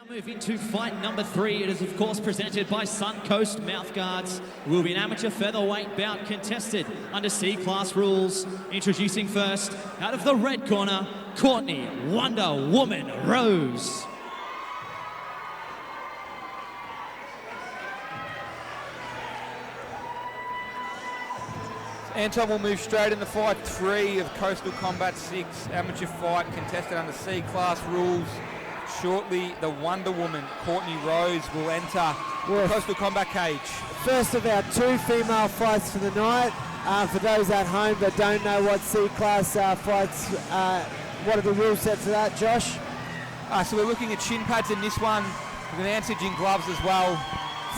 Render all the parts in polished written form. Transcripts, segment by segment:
Moving to fight number 3, it is of course presented by Suncoast Mouthguards. It will be an amateur featherweight bout contested under C-class rules. Introducing first, out of the red corner, Courtney Wonder Woman Rose. Anton will move straight into fight 3 of Coastal Combat 6 amateur fight contested under C-class rules. Shortly, the Wonder Woman, Courtney Rose, will enter the Coastal Combat cage. First of our 2 female fights for the night. For those at home that don't know what C-class fights, what are the rules set for that, Josh? So we're looking at shin pads in this one, with an anti-jing gloves as well.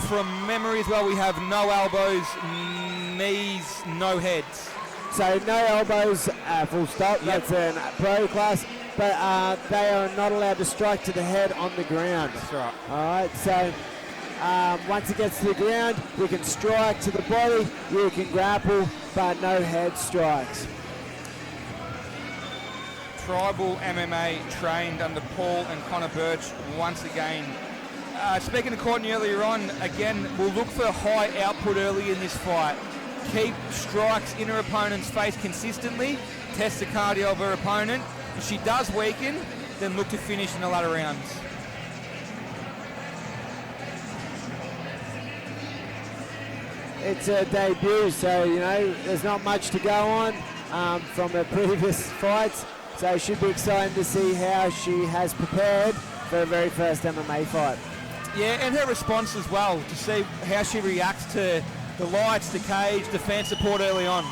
From memory as well, we have no elbows, knees, no heads. So no elbows, full stop, Yep. That's in pro class, but they are not allowed to strike to the head on the ground. That's right. All right, so once it gets to the ground, you can strike to the body, you can grapple, but no head strikes. Tribal MMA trained under Paul and Connor Birch once again. Speaking to Courtney earlier on, again, we'll look for high output early in this fight. Keep strikes in her opponent's face consistently, test the cardio of her opponent. If she does weaken, then look to finish in the latter rounds. It's her debut, so you know there's not much to go on from her previous fights. So it should be exciting to see how she has prepared for her very first MMA fight. Yeah, and her response as well, to see how she reacts to the lights, the cage, the fan support early on.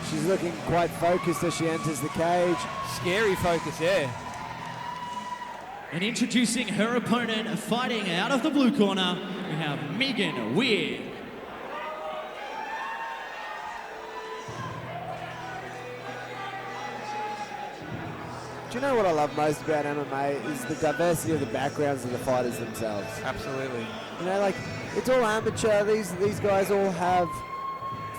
She's looking quite focused as she enters the cage. Scary focus, yeah. And introducing her opponent, fighting out of the blue corner, we have Megan Weir. Do you know what I love most about MMA is the diversity of the backgrounds of the fighters themselves. Absolutely. You know, like, it's all amateur. These guys all have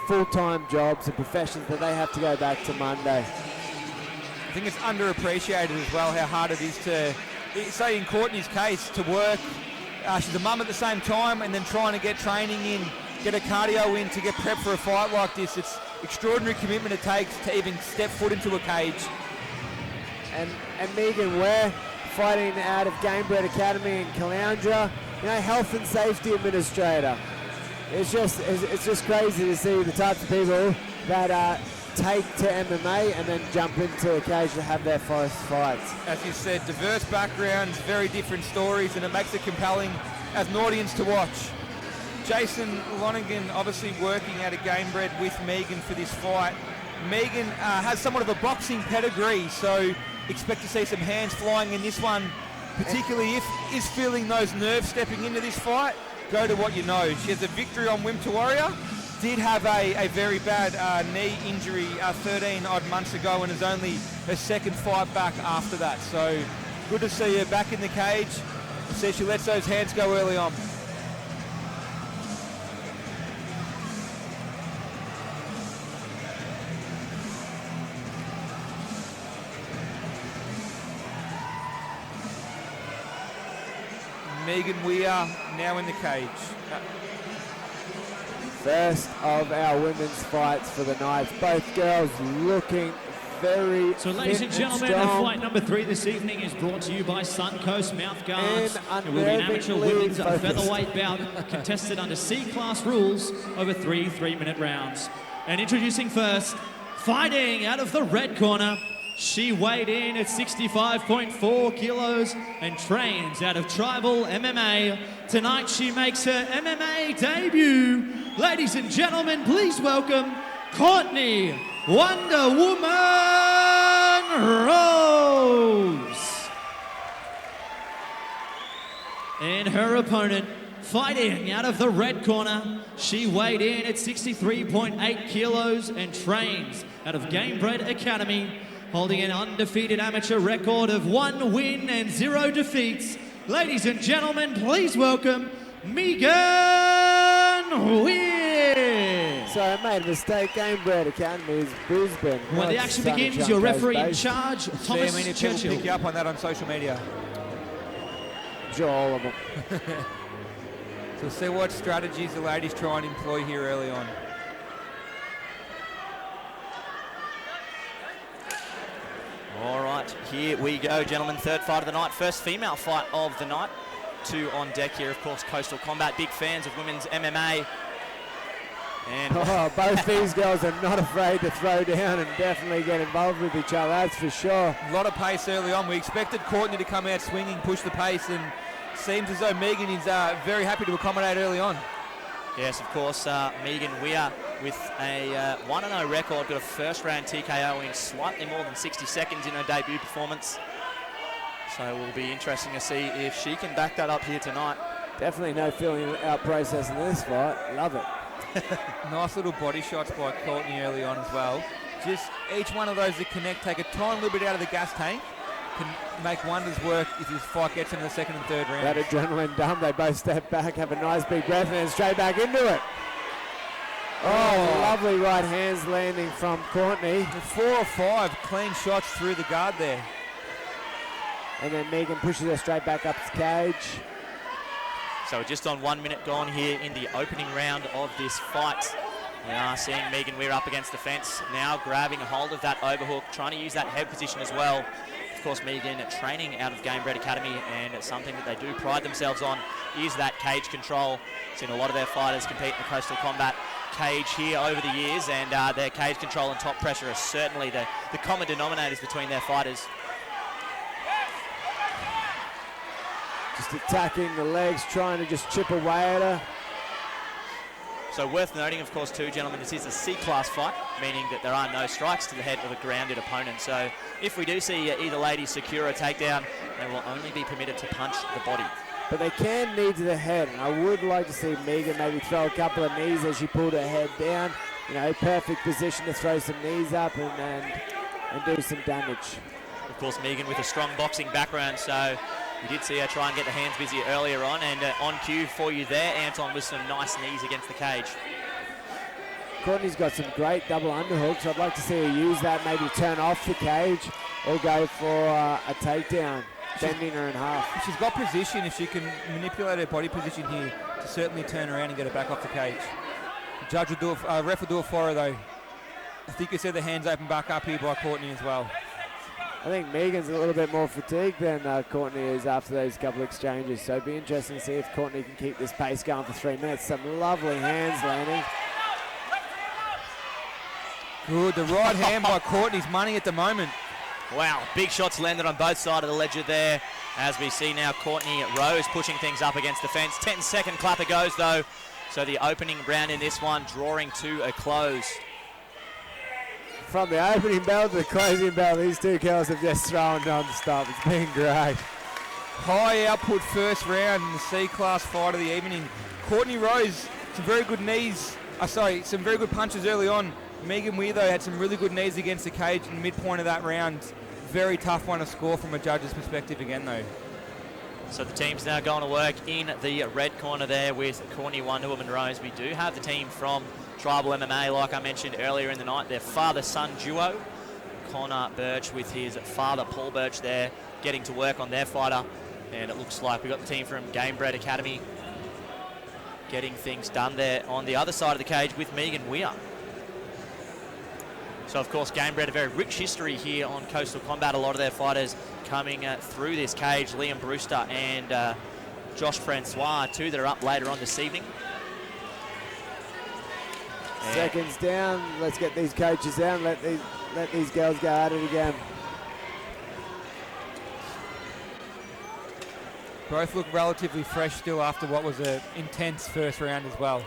full-time jobs and professions that they have to go back to Monday. I think it's underappreciated as well how hard it is to, say in Courtney's case, to work. She's a mum at the same time and then trying to get training in, get a cardio in to get prepped for a fight like this. It's extraordinary commitment it takes to even step foot into a cage. And Megan Weir, fighting out of Gamebred Academy in Caloundra, you know, health and safety administrator. It's just crazy to see the types of people that take to MMA and then jump into a cage to have their first fights. As you said, diverse backgrounds, very different stories, and it makes it compelling as an audience to watch. Jason Lonergan obviously working out of Gamebred with Megan for this fight. Megan has somewhat of a boxing pedigree, so expect to see some hands flying in this one, particularly if is feeling those nerves stepping into this fight. Go to what you know. She has a victory on Wimp Warrior, did have a very bad knee injury 13 odd months ago, and is only her second fight back after that. So good to see her back in the cage. See she lets those hands go early on. Megan Weir now in the cage. First of our women's fights for the night. Both girls looking very So ladies and gentlemen, fight number 3 this evening is brought to you by Suncoast Mouthguards. It will be an amateur women's featherweight bout contested under C-class rules over 3 3-minute rounds. And introducing first, fighting out of the red corner, she weighed in at 65.4 kilos and trains out of Tribal MMA. Tonight she makes her MMA debut. Ladies and gentlemen, please welcome Courtney Wonder Woman Rose. And her opponent, fighting out of the red corner, she weighed in at 63.8 kilos and trains out of Gamebred Academy, holding an undefeated amateur record of 1 win and 0 defeats. Ladies and gentlemen, please welcome Megan Weir. Sorry, I made a mistake. Gamebred Academy is Brisbane. When the action begins, your referee in charge, Thomas many Churchill. people pick you up on that on social media. Sure, all of them. So we'll see what strategies the ladies try and employ here early on. All right, here we go, gentlemen. Third fight of the night, first female fight of the night. 2 on deck here, of course, Coastal Combat. Big fans of women's MMA. And both these girls are not afraid to throw down and definitely get involved with each other, that's for sure. A lot of pace early on. We expected Courtney to come out swinging, push the pace, and seems as though Megan is very happy to accommodate early on. yes, of course, Megan Weir with a 1-0 record, got a first-round TKO in slightly more than 60 seconds in her debut performance. So it will be interesting to see if she can back that up here tonight. Definitely no feeling out process in this fight. Love it. Nice little body shots by Courtney early on as well. Just each one of those that connect, take a tiny little bit out of the gas tank, can make wonders work if this fight gets into the second and third round. That adrenaline dump, they both step back, have a nice big breath, and then straight back into it. Oh, lovely right hands landing from Courtney. 4 or 5 clean shots through the guard there. And then Megan pushes her straight back up the cage. So just on 1 minute gone here in the opening round of this fight. We are seeing Megan Weir up against the fence, now grabbing a hold of that overhook, trying to use that head position as well. Of course, Megan training out of Gamebred Academy, and something that they do pride themselves on is that cage control. Seen a lot of their fighters compete in the Coastal Combat cage here over the years, and their cage control and top pressure are certainly the common denominators between their fighters. Just attacking the legs, trying to just chip away at her. So worth noting, of course, too, gentlemen, this is a C-class fight, meaning that there are no strikes to the head of a grounded opponent. So if we do see either lady secure a takedown, they will only be permitted to punch the body. But they can knee to the head, and I would like to see Megan maybe throw a couple of knees as she pulled her head down. You know, perfect position to throw some knees up and do some damage. Of course, Megan with a strong boxing background, so we did see her try and get the hands busy earlier on, and on cue for you there, Anton, with some nice knees against the cage. Courtney's got some great double underhooks. I'd like to see her use that, maybe turn off the cage or go for a takedown, bending her in half. If she's got position, if she can manipulate her body position here to certainly turn around and get her back off the cage. Judge will do ref will do it for her though. I think you said the hands open back up here by Courtney as well. I think Megan's a little bit more fatigued than Courtney is after those couple exchanges, so it'd be interesting to see if Courtney can keep this pace going for 3 minutes. Some lovely hands landing. Good, the right hand by Courtney's money at the moment. Wow, big shots landed on both sides of the ledger there. As we see now, Courtney Rose pushing things up against the fence. 10-second clapper goes though. So the opening round in this one drawing to a close. From the opening bell to the closing bell, these two girls have just thrown non-stop. It's been great. High output first round in the C-class fight of the evening. Courtney Rose, some very good knees. Some very good punches early on. Megan Weir, though, had some really good knees against the cage in the midpoint of that round. Very tough one to score from a judge's perspective again, though. So the team's now going to work in the red corner there with Courtney Wonderwoman Rose. We do have the team from Tribal MMA, like I mentioned earlier in the night, their father-son duo. Connor Birch with his father, Paul Birch, there, getting to work on their fighter. And it looks like we've got the team from Gamebred Academy getting things done there on the other side of the cage with Megan Weir. So, of course, Gamebred, a very rich history here on Coastal Combat. A lot of their fighters coming through this cage. Liam Brewster and Josh Francois, two that are up later on this evening. Seconds down. Let's get these coaches down. Let these girls go at it again. Both look relatively fresh still after what was an intense first round as well.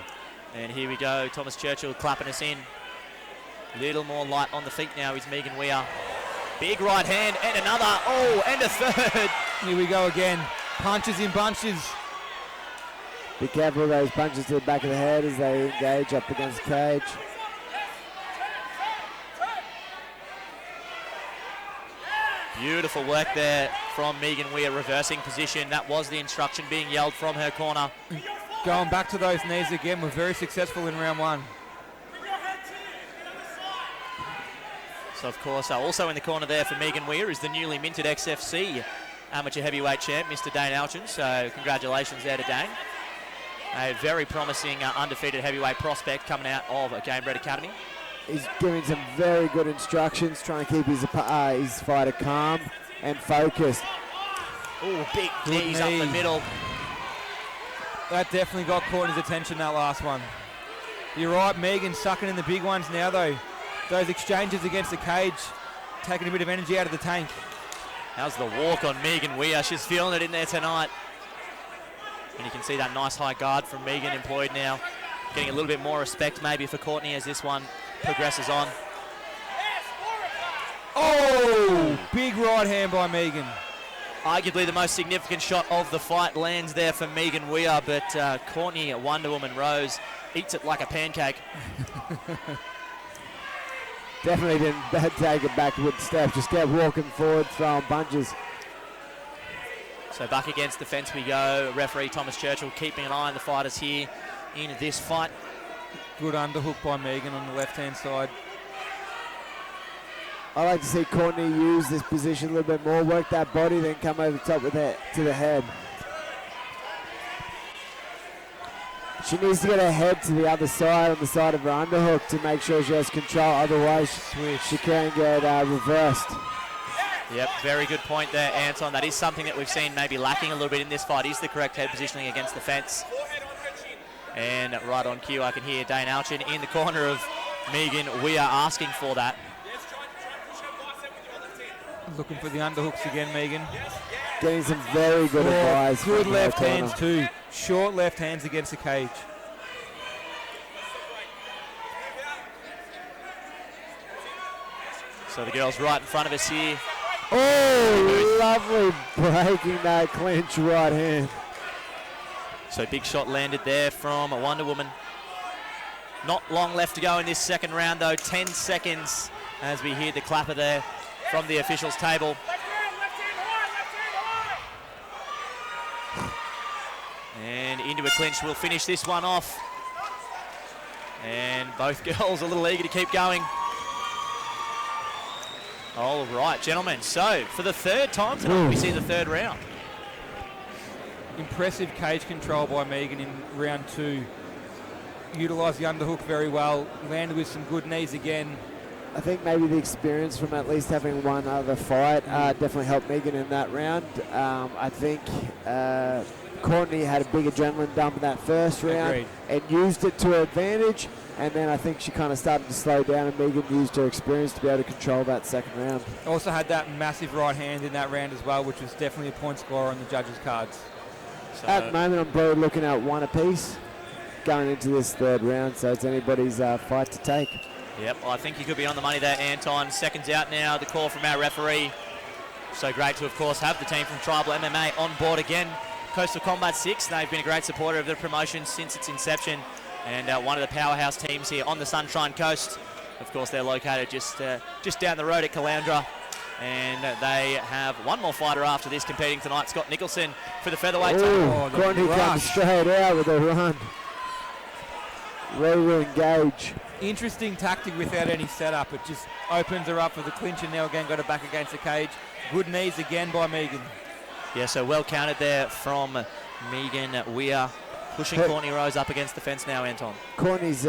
And here we go. Thomas Churchill clapping us in. Little more light on the feet now is Megan Weir. Big right hand and another. Oh, and a third. Here we go again. Punches in bunches. Be careful of those punches to the back of the head as they engage up against the cage. Beautiful work there from Megan Weir, reversing position. That was the instruction being yelled from her corner. Going back to those knees again, we're very successful in round one. So, of course, also in the corner there for Megan Weir is the newly minted XFC amateur heavyweight champ, Mr. Dane Alchin. So, congratulations there to Dane. A very promising undefeated heavyweight prospect coming out of Gamebred Academy. He's giving some very good instructions, trying to keep his fighter calm and focused. Oh, big knees up the middle. That definitely got Courtney's attention, that last one. You're right, Megan sucking in the big ones now, though. Those exchanges against the cage, taking a bit of energy out of the tank. How's the walk on Megan Weir? She's feeling it in there tonight. And you can see that nice high guard from Megan employed now. Getting a little bit more respect maybe for Courtney as this one progresses on. Oh! Big right hand by Megan. Arguably the most significant shot of the fight lands there for Megan Weir, but Courtney, Wonder Woman Rose, eats it like a pancake. Definitely didn't take a backward step, just kept walking forward, throwing punches. So back against the fence we go. Referee Thomas Churchill keeping an eye on the fighters here in this fight. Good underhook by Megan on the left-hand side. I like to see Courtney use this position a little bit more, work that body, then come over the top with it to the head. She needs to get her head to the other side, on the side of her underhook, to make sure she has control. Otherwise, she can get reversed. Yep, very good point there, Anton. That is something that we've seen maybe lacking a little bit in this fight, is the correct head positioning against the fence. And right on cue, I can hear Dane Alchin in the corner of Megan. We are asking for that. Looking for the underhooks again, Megan. Getting some very good advice. Good left hands too. Short left hands against the cage. So the girl's right in front of us here. Oh, lovely breaking that clinch right hand. So big shot landed there from Wonder Woman. Not long left to go in this second round though. 10 seconds as we hear the clapper there from the officials' table. And into a clinch. We'll finish this one off. And both girls a little eager to keep going. All right, gentlemen. So for the third time tonight, we see the third round. Impressive cage control by Megan in round two. Utilised the underhook very well. Landed with some good knees again. I think maybe the experience from at least having one other fight definitely helped Megan in that round. I think Courtney had a big adrenaline dump in that first round and used it to her advantage. And then I think she kind of started to slow down, and Megan used her experience to be able to control that second round. Also had that massive right hand in that round as well, which was definitely a point scorer on the judges' cards. So at the moment, I'm probably looking at one apiece going into this third round, so it's anybody's fight to take. Yep, I think you could be on the money there, Anton. Seconds out now, the call from our referee. So great to, of course, have the team from Tribal MMA on board again. Coastal Combat 6, they've been a great supporter of the promotion since its inception, and one of the powerhouse teams here on the Sunshine Coast. Of course, they're located just down the road at Caloundra, and they have one more fighter after this competing tonight, Scott Nicholson, for the featherweight title. Courtney comes straight out with a run. Ready to engage. Interesting tactic without any setup. It just opens her up for the clinch, and now again got her back against the cage. Good knees again by Megan. Yeah, so well counted there from Megan Weir, pushing Courtney Rose up against the fence now, Anton. Courtney's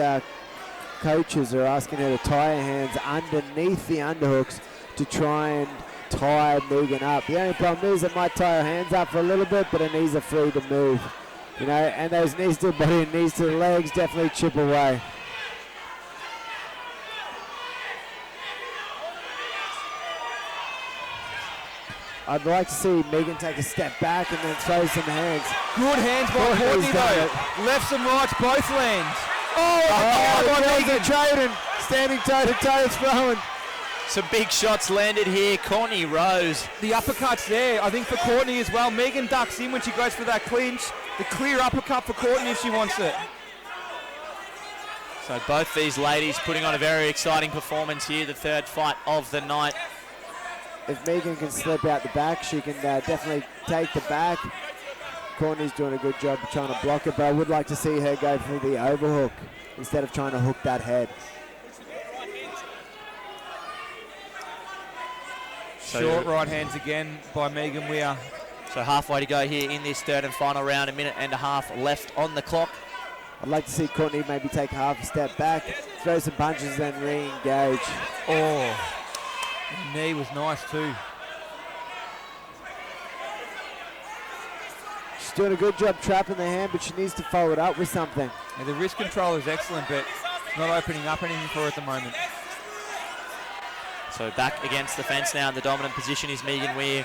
coaches are asking her to tie her hands underneath the underhooks to try and tie Megan up. The only problem is it might tie her hands up for a little bit, but her knees are free to move. You know, and those knees to the body and knees to the legs definitely chip away. I'd like to see Megan take a step back and then throw some hands. Good hands by Courtney though. Lefts and rights, both lands. Trading, standing toe to toe, throwing. Some big shots landed here. Courtney Rose. The uppercuts there, I think for Courtney as well. Megan ducks in when she goes for that clinch. The clear uppercut for Courtney if she wants it. So both these ladies putting on a very exciting performance here, the third fight of the night. If Megan can slip out the back, she can definitely take the back. Courtney's doing a good job of trying to block it, but I would like to see her go for the overhook instead of trying to hook that head. Short right hands again by Megan Weir. So halfway to go here in this third and final round, 1.5 minutes left on the clock. I'd like to see Courtney maybe take half a step back, throw some punches, then re-engage. Oh, the knee was nice too. She's doing a good job trapping the hand, but she needs to follow it up with something. Yeah, the wrist control is excellent, but it's not opening up anything for her at the moment. So back against the fence now in the dominant position is Megan Weir.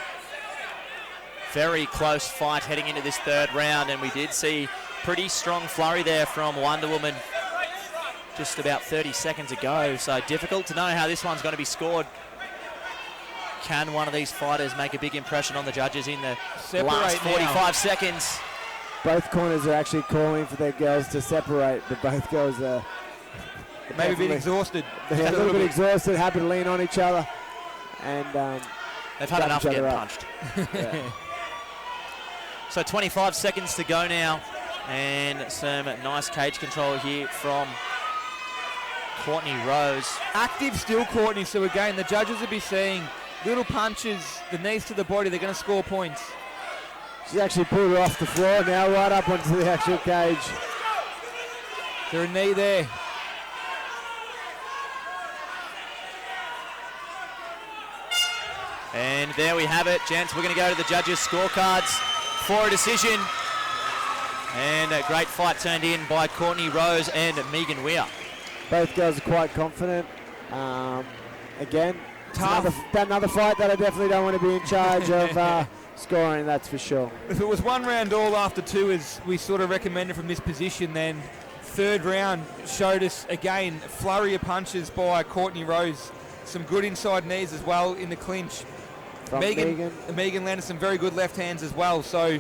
Very close fight heading into this third round, and we did see pretty strong flurry there from Wonder Woman just about 30 seconds ago. So difficult to know how this one's going to be scored. Can one of these fighters make a big impression on the judges in the last 45 seconds? Both corners are actually calling for their girls to separate, but both girls are maybe a bit exhausted. They're a little bit exhausted, happy to lean on each other. And they've had enough of getting punched. Yeah. So 25 seconds to go now, and some nice cage control here from Courtney Rose. Active still, Courtney, so again, the judges will be seeing little punches, the knees to the body, they're going to score points. She's actually pulled her off the floor now, right up onto the actual cage. Is there a knee there? And there we have it, gents. We're going to go to the judges' scorecards for a decision. And a great fight turned in by Courtney Rose and Megan Weir. Both girls are quite confident. Again, tough. Another fight that I definitely don't want to be in charge of scoring, that's for sure. If it was 1 round all after 2, as we sort of recommended from this position, then third round showed us, again, a flurry of punches by Courtney Rose. Some good inside knees as well in the clinch. Megan landed some very good left hands as well, so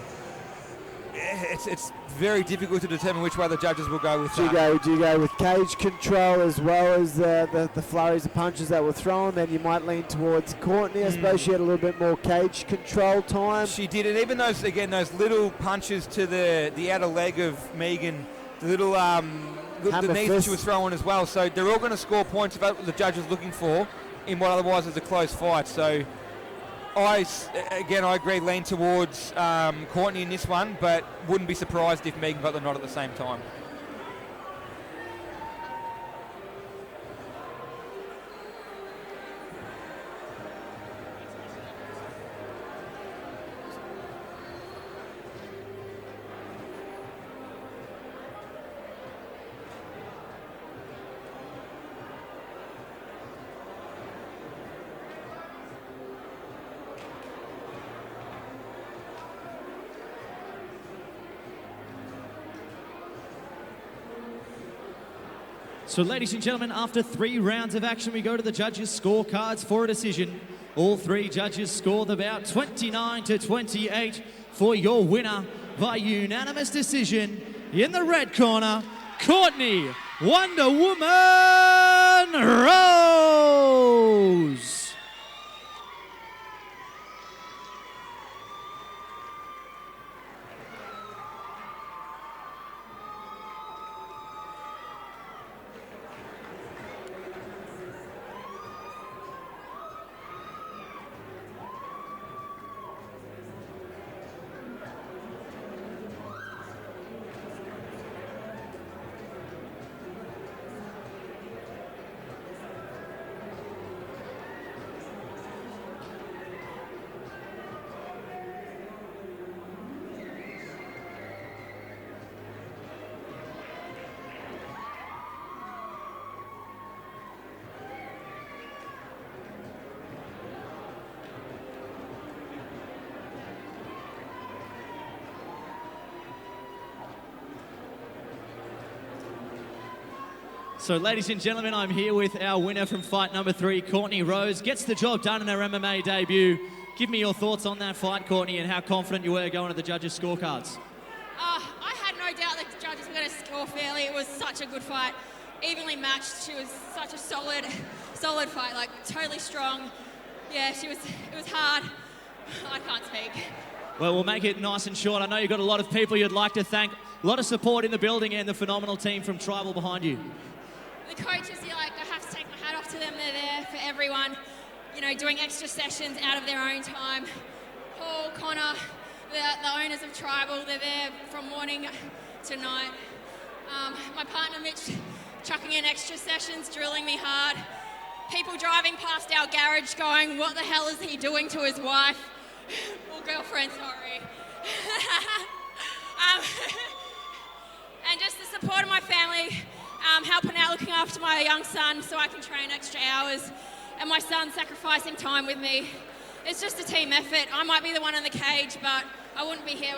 it's very difficult to determine which way the judges will go with that. Do you go with cage control as well as the flurries of punches that were thrown? Then you might lean towards Courtney. I suppose she had a little bit more cage control time. She did, and even those little punches to the outer leg of Megan, the little the knees that she was throwing as well. So they're all going to score points if that's what the judge is looking for in what otherwise is a close fight. So I agree, lean towards Courtney in this one, but wouldn't be surprised if Megan got the nod at the same time. So ladies and gentlemen, after 3 rounds of action, we go to the judges' scorecards for a decision. All 3 judges scored about 29-28 for your winner by unanimous decision. In the red corner, Courtney Wonder Woman Rose. So ladies and gentlemen, I'm here with our winner from fight number 3, Courtney Rose. Gets the job done in her MMA debut. Give me your thoughts on that fight, Courtney, and how confident you were going to the judges' scorecards. I had no doubt that the judges were going to score fairly. It was such a good fight, evenly matched. She was such a solid fight, like totally strong. Yeah, it was hard. I can't speak. Well, we'll make it nice and short. I know you've got a lot of people you'd like to thank. A lot of support in the building and the phenomenal team from Tribal behind you. The coaches, I have to take my hat off to them. They're there for everyone. you know, doing extra sessions out of their own time. Paul, Connor, the owners of Tribal, they're there from morning to night. My partner Mitch chucking in extra sessions, drilling me hard. People driving past our garage going, what the hell is he doing to his wife? Or girlfriend, sorry. And just the support of my family, helping out looking after my young son so I can train extra hours, and my son sacrificing time with me. It's just a team effort. I might be the one in the cage, but I wouldn't be here